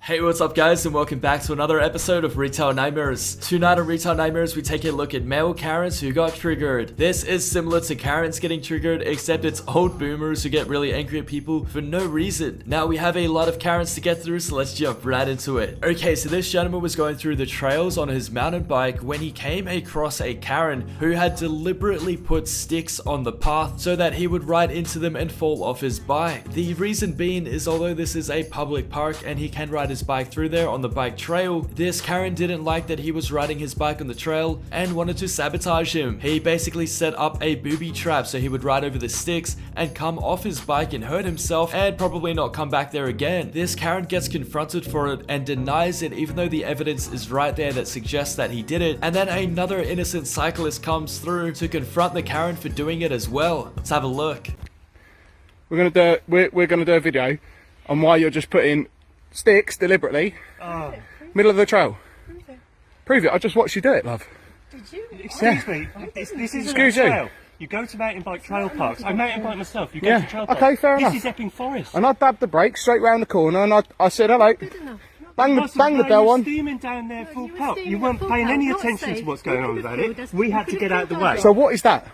Hey, what's up guys, and welcome back to another episode of Retail Nightmares. Tonight on Retail Nightmares, we take a look at male Karens who got triggered. This is similar to Karens getting triggered, except it's old boomers who get really angry at people for no reason. Now, we have a lot of Karens to get through, so let's jump right into it. Okay, so this gentleman was going through the trails on his mountain bike when he came across a Karen who had deliberately put sticks on the path so that he would ride into them and fall off his bike. The reason being is, although this is a public park and he can ride his bike through there on the bike trail, this Karen didn't like that he was riding his bike on the trail and wanted to sabotage him. He basically set up a booby trap so he would ride over the sticks and come off his bike and hurt himself and probably not come back there again. This Karen gets confronted for it and denies it, even though the evidence is right there that suggests that he did it. And then another innocent cyclist comes through to confront the Karen for doing it as well. Let's have a look. We're gonna do a video on why you're just putting sticks deliberately middle of the trail. Prove it. I just watched you do it, love. Did you? Excuse me. This isn't a trail. You go to mountain bike trail parks. I mountain bike myself. You go to trail parks. Okay, fair enough. This is Epping Forest. And I dabbed the brakes straight round the corner, and I said hello. Good enough. Bang the bell you were on. steaming down there full you were pop. steaming You weren't full paying pop, any not attention safe. to what's going on You about could it. have pulled us- We had you to could get have out of the pulled way. us. So what is that?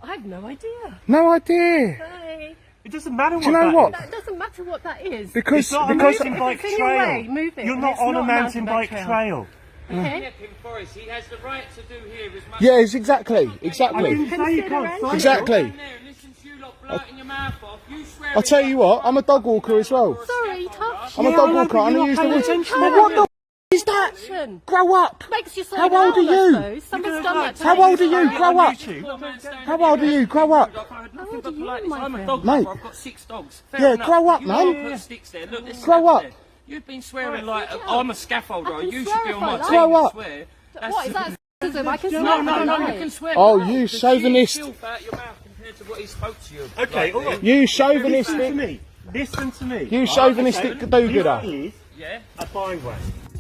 I have no idea. No idea. Hey. It doesn't matter what Do you know that what? is. That doesn't matter what that is. Because It's not a because mountain bike If it's in your way, trail. move it. You're And not it's on not a mountain bike trail. Okay. Forest, he has the right to do here as much. yes, exactly. I didn't say you Consider can't it. cycle. Exactly. Down there and listen to you lot blurting your mouth off. You swear I'll tell you what. I'm a dog walker as well. Sorry, touch. I'm a Yeah, dog I know, walker. but I you're only not use the paying word. attention. Well, what the f is that? Action. Grow up. Makes you slow How down, old are I you? suppose. Someone's done that to How me. old are you? Grow up. How old are you? Grow up. How old are you, my I'm a friend? dog Mate. lover. I've got 6 dogs. Fair Yeah, enough. grow up, You man. lot put sticks there. Look, there's Grow snaps up. there. You've been swearing like freak I'm a out. scaffolder. I can You should swear be if on I my like. team Grow and up. swear. What is that? Sexism? I can No, swear. no, if I no, like. you can swear. Oh, but you the chauvinist. filth out your mouth compared to what he spoke to you. Okay, like all there. right. You Listen to chauvinistic. me. Listen to me. You chauvinistic do-gooder. This is Yeah. a byway.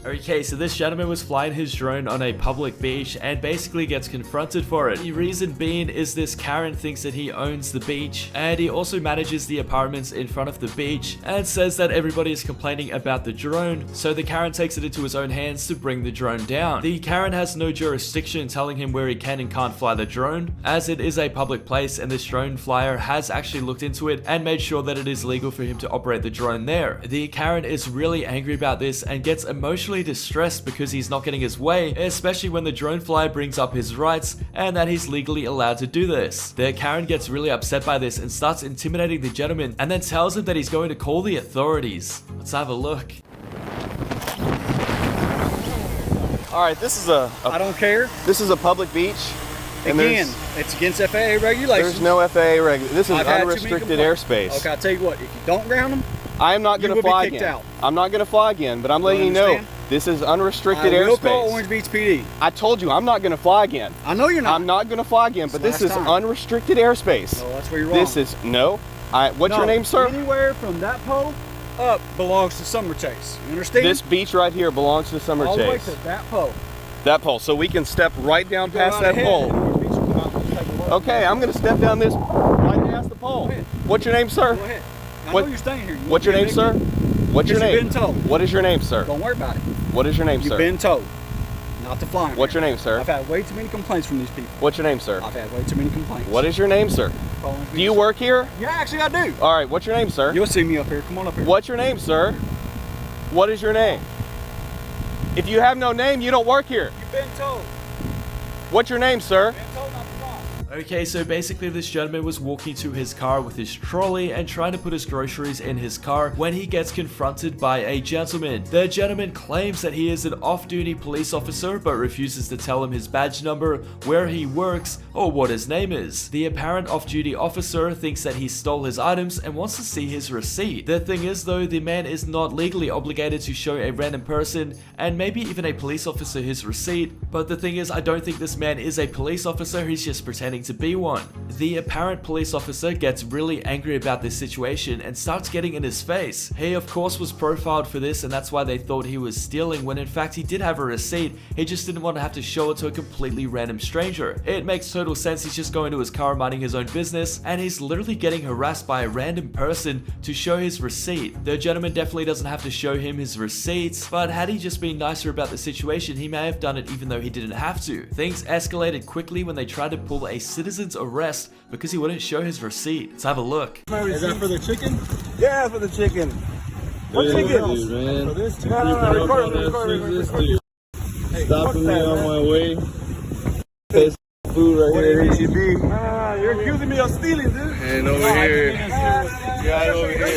Okay, so this gentleman was flying his drone on a public beach and basically gets confronted for it. The reason being is this Karen thinks that he owns the beach, and he also manages the apartments in front of the beach and says that everybody is complaining about the drone, so the Karen takes it into his own hands to bring the drone down. The Karen has no jurisdiction telling him where he can and can't fly the drone, as it is a public place and this drone flyer has actually looked into it and made sure that it is legal for him to operate the drone there. The Karen is really angry about this and gets emotionally distressed because he's not getting his way, especially when the drone flyer brings up his rights and that he's legally allowed to do this. The Karen gets really upset by this and starts intimidating the gentleman and then tells him that he's going to call the authorities. Let's have a look. Alright, this is a I don't care. this is a public beach. And Again, it's against FAA regulations. there's no FAA regulation. This is I've had too many unrestricted complaints. airspace. Okay, I'll tell you what, if you don't ground them, I am not you going to will be fly kicked again. out. I'm not going to fly again, but I'm letting you know understand? this is I unrestricted will call airspace. Orange Beach PD. I told you I'm not going to fly again. I know you're not. I'm not going to fly again, but It's this is last time. unrestricted airspace. No, that's where you're wrong. This is no. What's No, your name, sir? Anywhere from that pole up belongs to Summer Chase. You understand? This beach right here belongs to Summer all the way Chase. to that pole. That pole, so we can step right down Go past right that ahead. pole. Orange Beach will come out and take a look. Okay, I'm going to step down this right past the pole. Go ahead. What's your name, sir? Go ahead. I What- know you're staying here. You What's your want name, to sir? be evicted? What's your Because name? you've been told. What is your name, sir? Don't worry about it. What is your name, You've sir? been told not to fly. What's your name, sir? I've had way too many complaints from these people. What's your name, sir? I've had way too many complaints. What is your name, sir? Orange Do you Beach. work here? Yeah, actually I do. All right, what's your name, sir? You'll see me up here. Come on up here. What's your name, sir? What is your name? If you have no name, you don't work here. You've been told. What's your name, sir? Been told not to fly. Okay, so basically this gentleman was walking to his car with his trolley and trying to put his groceries in his car when he gets confronted by a gentleman. The gentleman claims that he is an off-duty police officer but refuses to tell him his badge number, where he works, or what his name is. The apparent off-duty officer thinks that he stole his items and wants to see his receipt. The thing is though, the man is not legally obligated to show a random person and maybe even a police officer his receipt, but the thing is I don't think this man is a police officer, he's just pretending pretending to be one. The apparent police officer gets really angry about this situation and starts getting in his face. He of course was profiled for this, and that's why they thought he was stealing, when in fact he did have a receipt. He just didn't want to have to show it to a completely random stranger. It makes total sense. He's just going to his car minding his own business, and he's literally getting harassed by a random person to show his receipt. The gentleman definitely doesn't have to show him his receipts, but had he just been nicer about the situation, he may have done it even though he didn't have to. Things escalated quickly when they tried to pull a citizen's arrest because he wouldn't show his receipt. Let's have a look. Is that for the chicken? Yeah, for the chicken. What chicken? For this chicken? Record. Stopping me on my way. There's food right here at HEB. You're accusing me of stealing, dude. And over here. Yeah, over here.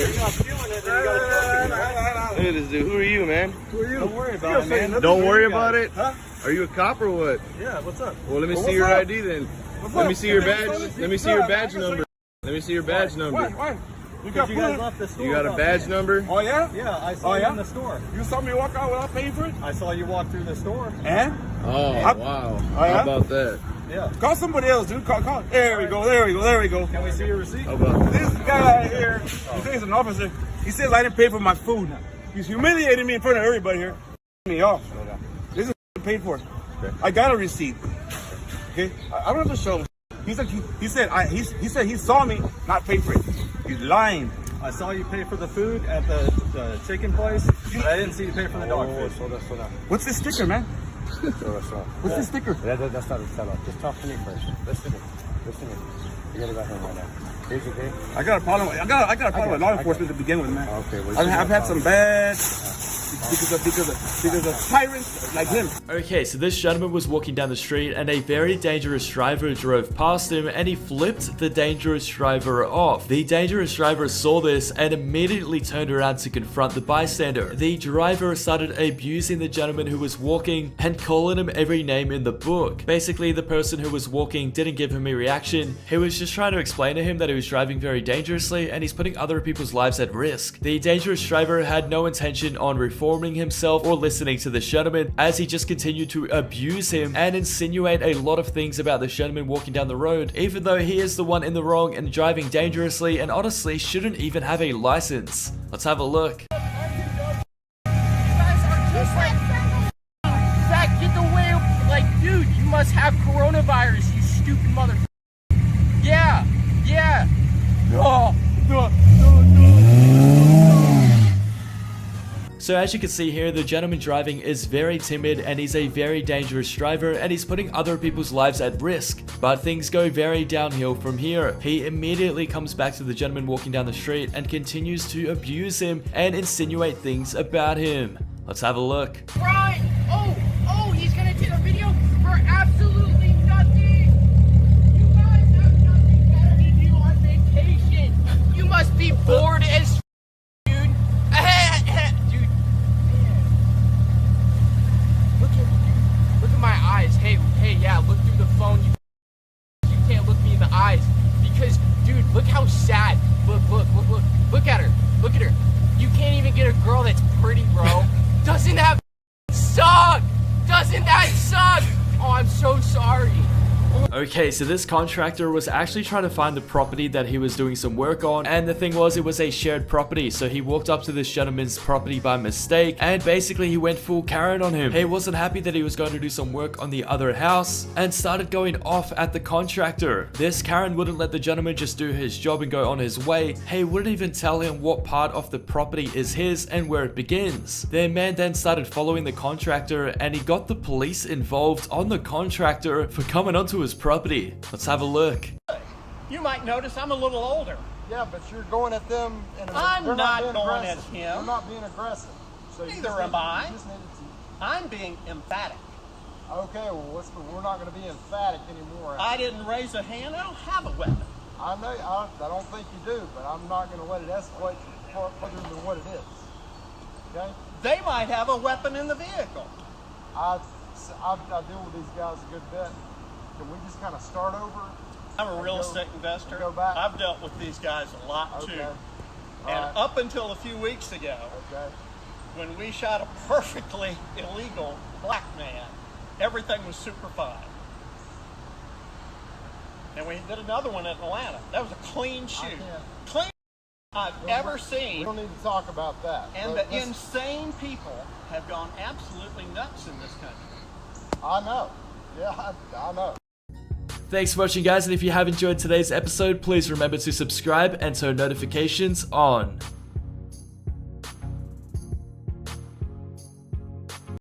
Look at this dude. Who are you, man? Who are you? Don't worry about it, man. Don't worry about it? Huh? Are you a cop or what? Yeah, what's up? Well, let me see what's your up? ID then. What's Let up? me see your badge. Let me see your badge number. Let me see your badge number. Why? You got You guys food? left the store. You got a badge number? Oh, yeah? Yeah, I saw Oh, you yeah? in the store. You saw me walk out without paying for it? I saw you walk through the store. And? Oh, wow. yeah? How about that? Yeah. Call somebody else, dude. Call. There we go. Can we see your receipt? How about that? This guy right here, he says he's an officer. He says I didn't pay for my food. He's humiliating me in front of everybody here. Me off. This is paid for. Okay. I got a receipt. Okay, I don't have to show him. He said he saw me not pay for it. He's lying. I saw you pay for the food at the chicken place, but I didn't see you pay for the dog food. What's this sticker, man? What's this sticker? That's not a setup. Just talk to me first. Listen to me. You gotta go home right now. Here's okay? I got a problem. I got a problem with law enforcement to begin with, man. Okay. I've had some bad because of tyrants like him. Okay, so this gentleman was walking down the street and a very dangerous driver drove past him and he flipped the dangerous driver off. The dangerous driver saw this and immediately turned around to confront the bystander. The driver started abusing the gentleman who was walking and calling him every name in the book. Basically, the person who was walking didn't give him a reaction. He was just trying to explain to him that he was driving very dangerously and he's putting other people's lives at risk. The dangerous driver had no intention on reforming himself or listening to the gentleman, as he just continued to abuse him and insinuate a lot of things about the gentleman walking down the road, even though he is the one in the wrong and driving dangerously and honestly shouldn't even have a license. Let's have a look. Zach, get the way. Like, dude, you must have coronavirus, you stupid mother. Yeah. Oh. So as you can see here, the gentleman driving is very timid and he's a very dangerous driver and he's putting other people's lives at risk. But things go very downhill from here. He immediately comes back to the gentleman walking down the street and continues to abuse him and insinuate things about him. Let's have a look. Right. Oh, he's gonna take a video for absolutely nothing. You guys have nothing better to do on vacation. You must be bored as dude. Dude. Look at my eyes. Hey, yeah, look through the phone. You can't look me in the eyes. Because, dude, look how sad. Look at her. Look at her. You can't even get a girl that's pretty, bro. Doesn't that suck? Doesn't that suck? Oh, I'm so sorry. Okay, so this contractor was actually trying to find the property that he was doing some work on, and the thing was, it was a shared property, so he walked up to this gentleman's property by mistake, and basically he went full Karen on him. He wasn't happy that he was going to do some work on the other house, and started going off at the contractor. This Karen wouldn't let the gentleman just do his job and go on his way. He wouldn't even tell him what part of the property is his and where it begins. The man then started following the contractor, and he got the police involved on the contractor for coming onto his property. Let's have a look. You might notice I'm a little older. Yeah, but you're going at them. I'm they're not being going aggressive. at him. They're not being aggressive. So Neither am I. You just needed to. I'm being emphatic. Okay, well, we're not going to be emphatic anymore. I didn't raise a hand. I don't have a weapon. I know. I don't think you do, but I'm not going to let it escalate further than what it is. Okay? They might have a weapon in the vehicle. I deal with these guys a good bit. Can we just kind of start over? I'm a real estate investor. Go back? I've dealt with these guys a lot too. Okay. And Right. up until a few weeks ago, Okay. when we shot a perfectly illegal black man, everything was super fine. And we did another one in Atlanta. That was a clean shoot. Clean I've ever We seen. don't need to talk about that. And but the insane people have gone absolutely nuts in this country. I know. Yeah, I know. Thanks for watching, guys, and if you have enjoyed today's episode, please remember to subscribe and turn notifications on.